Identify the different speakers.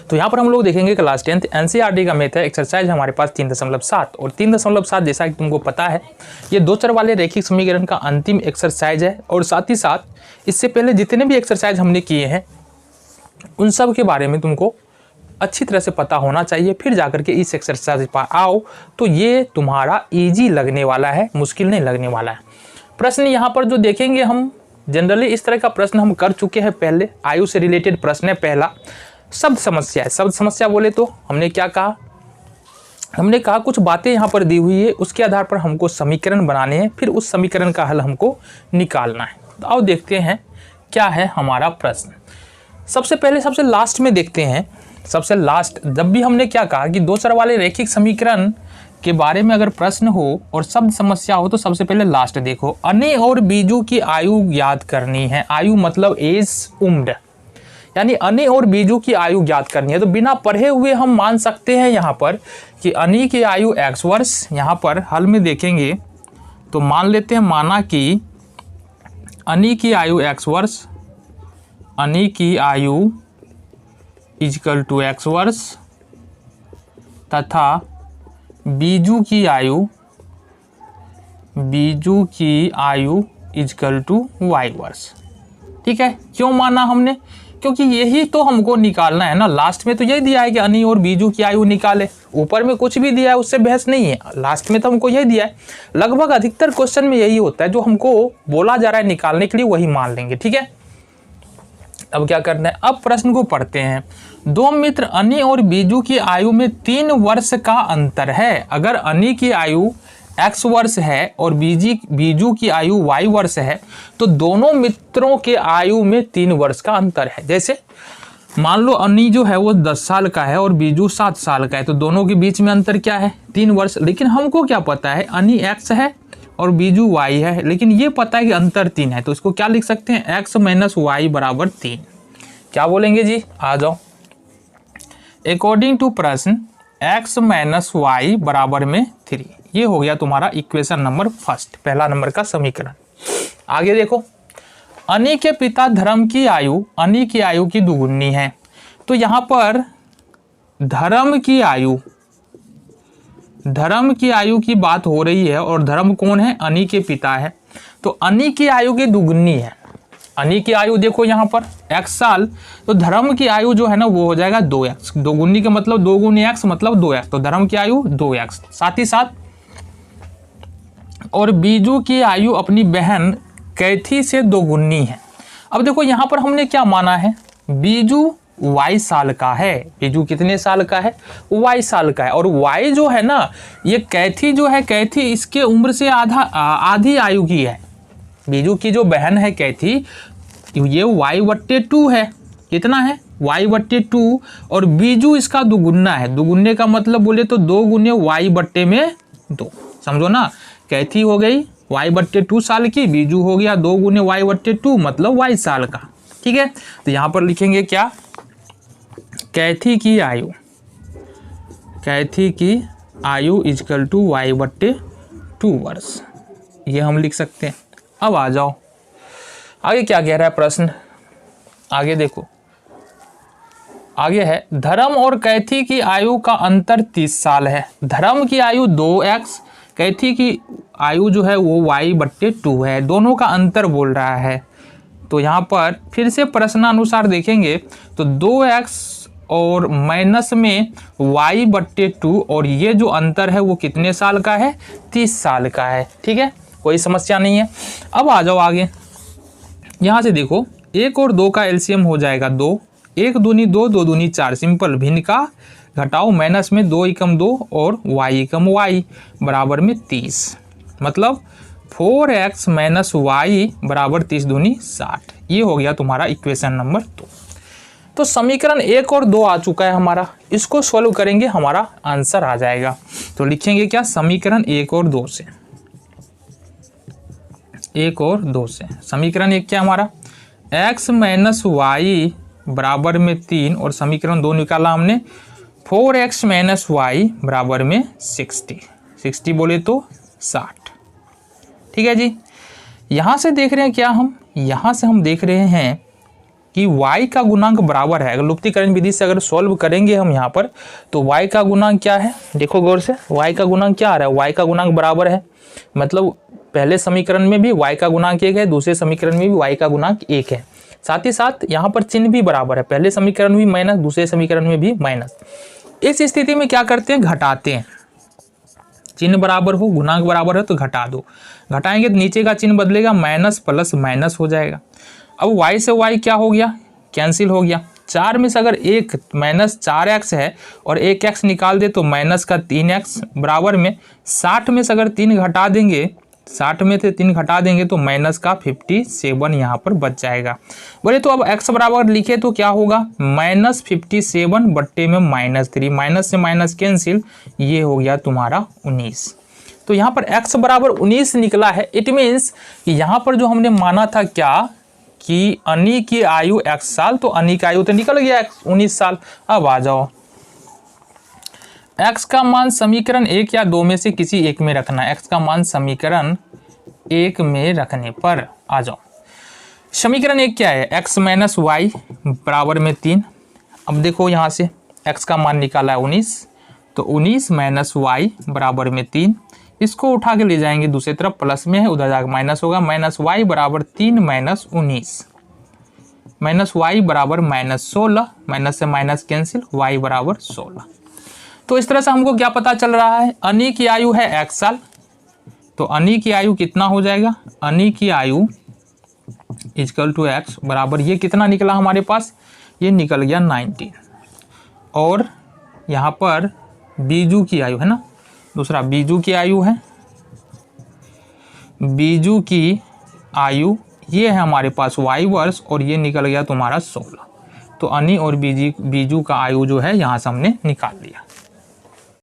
Speaker 1: तो यहाँ पर हम लोग देखेंगे क्लास 10th एनसीईआरटी का मैथ है, एक्सरसाइज हमारे पास 3.7 और 3.7 जैसा कि तुमको पता है ये दो चर वाले रैखिक समीकरण का अंतिम एक्सरसाइज है। और साथ ही साथ इससे पहले जितने भी एक्सरसाइज हमने किए हैं उन सब के बारे में तुमको अच्छी तरह से पता होना चाहिए, फिर जाकर के इस एक्सरसाइज पर आओ तो ये तुम्हारा ईजी लगने वाला है, मुश्किल नहीं लगने वाला है। प्रश्न यहाँ पर जो देखेंगे हम जनरली इस तरह का प्रश्न हम कर चुके हैं पहले। आयु से रिलेटेड प्रश्न है पहला, शब्द समस्या है। शब्द समस्या बोले तो हमने क्या कहा, हमने कहा कुछ बातें यहाँ पर दी हुई है, उसके आधार पर हमको समीकरण बनाने हैं, फिर उस समीकरण का हल हमको निकालना है। तो आओ देखते हैं क्या है हमारा प्रश्न। सबसे पहले सबसे लास्ट में देखते हैं। सबसे लास्ट जब भी हमने क्या कहा कि दो चर वाले रैखिक समीकरण के बारे में अगर प्रश्न हो और शब्द समस्या हो तो सबसे पहले लास्ट देखो। अनी और बीजू की आयु ज्ञात करनी है। आयु मतलब एज, उम्र, यानी अनी और बीजू की आयु ज्ञात करनी है। तो बिना पढ़े हुए हम मान सकते हैं यहाँ पर कि अनी की आयु x वर्ष। यहाँ पर हल में देखेंगे तो मान लेते हैं, माना कि अनी की आयु x वर्ष, अनी की आयु इक्वल टू x वर्ष तथा बीजू की आयु इक्वल टू y वर्ष। ठीक है, क्यों माना हमने, क्योंकि यही तो हमको निकालना है ना। लास्ट में तो यही दिया है कि अनी और बीजू की आयु निकाले, ऊपर में कुछ भी दिया है उससे बहस नहीं है, लास्ट में तो हमको यही दिया है। लगभग अधिकतर क्वेश्चन में यही होता है, जो हमको बोला जा रहा है निकालने के लिए वही मान लेंगे। ठीक है, अब क्या करना है, अब प्रश्न को पढ़ते हैं। दो मित्र अनी और बीजू की आयु में 3 वर्ष का अंतर है। अगर अनी की आयु x वर्ष है और बीजू की आयु y वर्ष है तो दोनों मित्रों के आयु में 3 वर्ष का अंतर है। जैसे मान लो अनी जो है वो 10 साल का है और बीजू 7 साल का है, तो दोनों के बीच में अंतर क्या है, 3 वर्ष। लेकिन हमको क्या पता है, अनी x है और बीजू y है, लेकिन ये पता है कि अंतर 3 है। तो इसको क्या लिख सकते हैं, x - y बराबर 3। क्या बोलेंगे जी, आ जाओ। अकॉर्डिंग टू प्रश्न x - y बराबर में 3, ये हो गया तुम्हारा इक्वेशन नंबर फर्स्ट, पहला नंबर का समीकरण। आगे देखो, अनी के पिता धर्म की आयु अनी की आयु की दुगुनी है। तो यहाँ पर धर्म की आयु की बात हो रही है और धर्म कौन है, अनी के पिता है। तो अनी की आयु की दुगुनी है। अनी की आयु देखो यहाँ पर x साल, तो धर्म की आयु जो है ना वो हो जाएगा 2x। दोगुनी का मतलब 2 गुनी x मतलब 2x, तो धर्म की आयु 2x। साथ ही साथ और बीजू की आयु अपनी बहन कैथी से 2 गुनी है। अब देखो यहाँ पर हमने क्या माना है, बीजू y साल का है। बीजू कितने साल का है, y साल का है। और y जो है ना, ये कैथी जो है, कैथी इसके उम्र से आधी आयु की है। बीजू की जो बहन है कैथी, ये y/2 है। कितना है, y/2, और बीजू इसका दुगुना है। दुगुने का मतलब बोले तो 2 गुने y/2, समझो ना। कैथी हो गई y/2 साल की, बीजू हो गया 2 गुने y/2 मतलब y साल का। ठीक है, तो यहाँ पर लिखेंगे क्या, कैथी की आयु इक्वल टू y/2 वर्ष, ये हम लिख सकते हैं। अब आ जाओ आगे क्या कह रहा है प्रश्न, आगे देखो। आगे है, धर्म और कैथी की आयु का अंतर 30 साल है। धर्म की आयु 2x, कैथी की आयु जो है वो y/2 है। दोनों का अंतर बोल रहा है। तो यहाँ पर फिर से प्रश्नानुसार देखेंगे तो 2x और माइनस में y/2, और ये जो अंतर है वो कितने साल का है, 30 साल का है। ठीक है, कोई समस्या नहीं है। अब आ जाओ आगे, यहाँ से देखो 1 और 2 का एलसीएम हो जाएगा 2, 1 दूनी 2, 2 दूनी 4, सिंपल। भिन्न का घटाओ, माइनस में 2 एकम 2 और y एकम y बराबर में 30, मतलब 4x - y बराबर 30 दूनी 60। ये हो गया तुम्हारा इक्वेशन नंबर 2। तो समीकरण 1 और 2 आ चुका है हमारा, इसको सॉल्व करेंगे हमारा आंसर आ जाएगा। तो लिखेंगे क्या, समीकरण 1 और 2 से, 1 और 2 से। समीकरण 1 क्या हमारा, x - y बराबर में 3, और समीकरण 2 निकाला हमने 4x - y बराबर में 60 बोले तो 60। ठीक है जी, यहाँ से देख रहे हैं क्या हम, यहाँ से हम देख रहे हैं कि y का गुणांक बराबर है, अगर लुप्तीकरण विधि से अगर सॉल्व करेंगे हम यहाँ पर तो y का गुणांक क्या है, देखो गौर से, y का गुणांक क्या आ रहा है, y का गुणांक बराबर है, मतलब पहले समीकरण में भी y का गुणांक 1 है, दूसरे समीकरण में भी y का गुणांक 1 है। साथ ही साथ यहाँ पर चिन्ह भी बराबर है, पहले समीकरण में भी माइनस, दूसरे समीकरण में भी माइनस। इस स्थिति में क्या करते हैं, घटाते हैं, चिन्ह बराबर हो, गुणांक बराबर है तो घटा दो, घटाएंगे तो नीचे का चिन्ह बदलेगा, माइनस प्लस माइनस हो जाएगा। अब y से y क्या हो गया, कैंसिल हो गया। 4 में से अगर एक माइनस 4x है और एक x निकाल दे तो माइनस का 3x बराबर में 60 में से अगर 3 घटा देंगे, 60 में से 3 घटा देंगे तो माइनस का 57 यहाँ पर बच जाएगा। बोले तो अब x बराबर लिखे तो क्या होगा, -57 बट्टे में -3, माइनस से माइनस कैंसिल, ये हो गया तुम्हारा 19। तो यहाँ पर x बराबर 19 निकला है। इट मीन्स कि यहाँ पर जो हमने माना था क्या कि अनी की आयु x साल, तो अनी की आयु तो निकल गया 19 साल। अब आ जाओ, x का मान समीकरण 1 या 2 में से किसी एक में रखना है। x का मान समीकरण 1 में रखने पर आ जाओ, समीकरण 1 क्या है, x माइनस वाई बराबर में 3। अब देखो यहाँ से x का मान निकाला है 19, तो 19 माइनस वाई बराबर में 3, इसको उठा के ले जाएंगे दूसरी तरफ, प्लस में है उधर जाकर माइनस होगा, माइनस वाई बराबर 3 माइनस 19, माइनस वाई बराबर -16, माइनस से माइनस कैंसिल, y बराबर 16। तो इस तरह से हमको क्या पता चल रहा है, अनी की आयु है x साल, तो अनी की आयु कितना हो जाएगा, अनी की आयु इक्वल टू x बराबर, ये कितना निकला हमारे पास, ये निकल गया 19। और यहाँ पर बीजू की आयु है ना, दूसरा बीजू की आयु है, बीजू की आयु ये है हमारे पास y वर्ष, और ये निकल गया तुम्हारा 16। तो अनी और बीजू का आयु जो है यहाँ से हमने निकाल लिया।